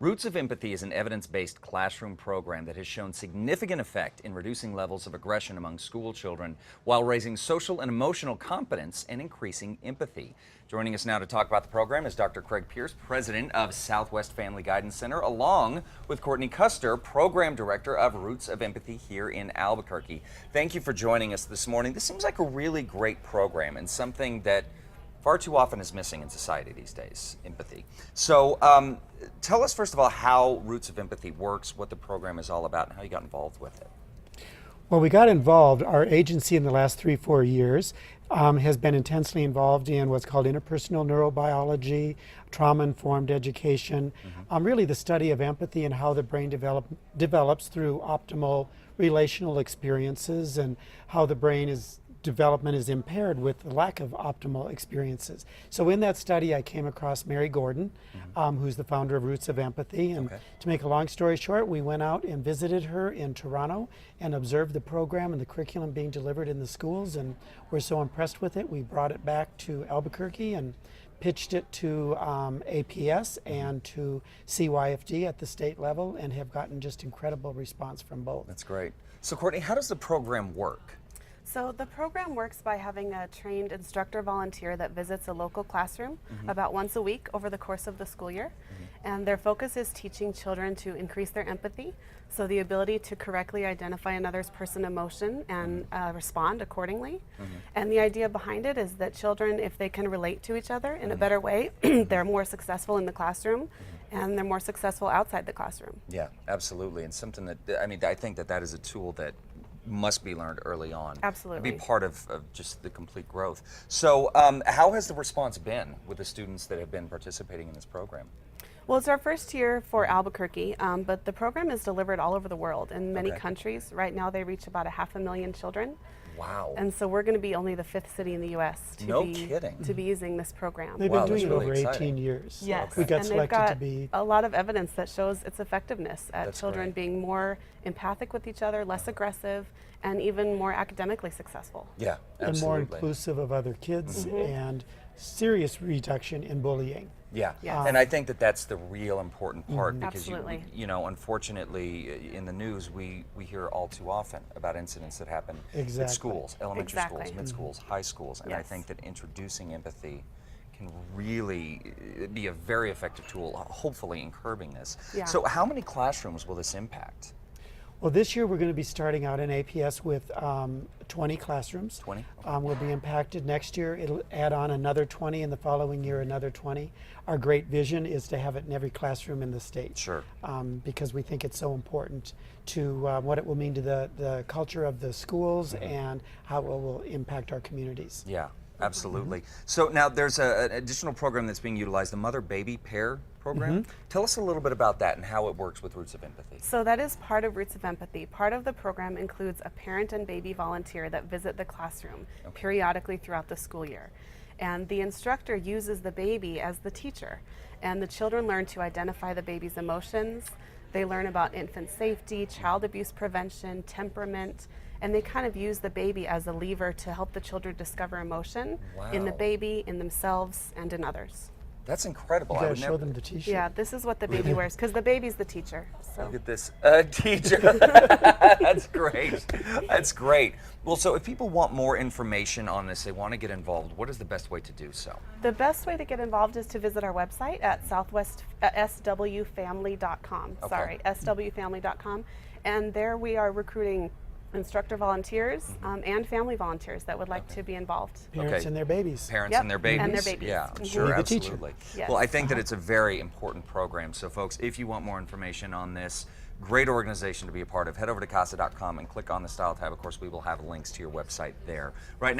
Roots of Empathy is an evidence-based classroom program that has shown significant effect in reducing levels of aggression among school children while raising social and emotional competence and increasing empathy. Joining us now to talk about the program is Dr. Craig Pierce, president of Southwest Family Guidance Center, along with Courtney Custer, program director of Roots of Empathy here in Albuquerque. Thank you for joining us this morning. This seems like a really great program and something that far too often is missing in society these days, empathy. So tell us first of all how Roots of Empathy works, what the program is all about, and how you got involved with it. Well, we got involved, our agency in the last 3-4 years has been intensely involved in what's called interpersonal neurobiology, trauma-informed education, really the study of empathy and how the brain develops through optimal relational experiences and how the brain development is impaired with the lack of optimal experiences. So in that study I came across Mary Gordon, who's the founder of Roots of Empathy, and to make a long story short, we went out and visited her in Toronto and observed the program and the curriculum being delivered in the schools, and we're so impressed with it we brought it back to Albuquerque and pitched it to APS and to CYFD at the state level and have gotten just incredible response from both. That's great. So Courtney, how does the program work? So the program works by having a trained instructor volunteer that visits a local classroom about once a week over the course of the school year. And their focus is teaching children to increase their empathy, so the ability to correctly identify another's person emotion and respond accordingly. And the idea behind it is that children, if they can relate to each other in a better way, they're more successful in the classroom and they're more successful outside the classroom. Yeah, absolutely. And something that, I mean, I think that is a tool that must be learned early on. Absolutely. Be part of just the complete growth. So how has the response been with the students that have been participating in this program? Well, it's our first year for Albuquerque, but the program is delivered all over the world in many countries. Right now they reach about 500,000 children. Wow. And so we're going to be only the 5th city in the U.S. to be using this program. They've been doing it over 18 years. Yes, We got and selected they've got to be a lot of evidence that shows its effectiveness at children great. being more empathic with each other, less aggressive, and even more academically successful. Yeah, absolutely. and more inclusive of other kids and serious reduction in bullying. Yeah, Yes. and I think that that's the real important part because Absolutely. you know, unfortunately, in the news we hear all too often about incidents that happen at schools, elementary schools, mid schools, high schools, and I think that introducing empathy can really be a very effective tool, hopefully in curbing this. Yeah. So, how many classrooms will this impact? Well, this year we're going to be starting out in APS with 20 classrooms. 20? Will be impacted. Next year it'll add on another 20, and the following year another 20. Our great vision is to have it in every classroom in the state. Sure. Because we think it's so important to what it will mean to the culture of the schools and how it will impact our communities. Yeah, absolutely. So now there's an additional program that's being utilized, the Mother-Baby Pair program. Tell us a little bit about that and how it works with Roots of Empathy. So that is part of Roots of Empathy. Part of the program includes a parent and baby volunteer that visit the classroom periodically throughout the school year. And the instructor uses the baby as the teacher. And the children learn to identify the baby's emotions. They learn about infant safety, child abuse prevention, temperament, and they kind of use the baby as a lever to help the children discover emotion in the baby, in themselves, and in others. That's incredible. You I gotta would show never them the t-shirt. Yeah, this is what the baby wears, because the baby's the teacher. So. Look at this teacher. That's great. That's great. Well, so if people want more information on this, they want to get involved, what is the best way to do so? The best way to get involved is to visit our website at swfamily.com. Sorry, swfamily.com. And there we are recruiting instructor volunteers and family volunteers that would like to be involved. Parents and their babies. Parents and their babies. And their babies. Yeah, sure, Be the teacher. absolutely. Yes. Well, I think that it's a very important program. So, folks, if you want more information on this great organization to be a part of, head over to casa.com and click on the Style tab. Of course, we will have links to your website there. Right now.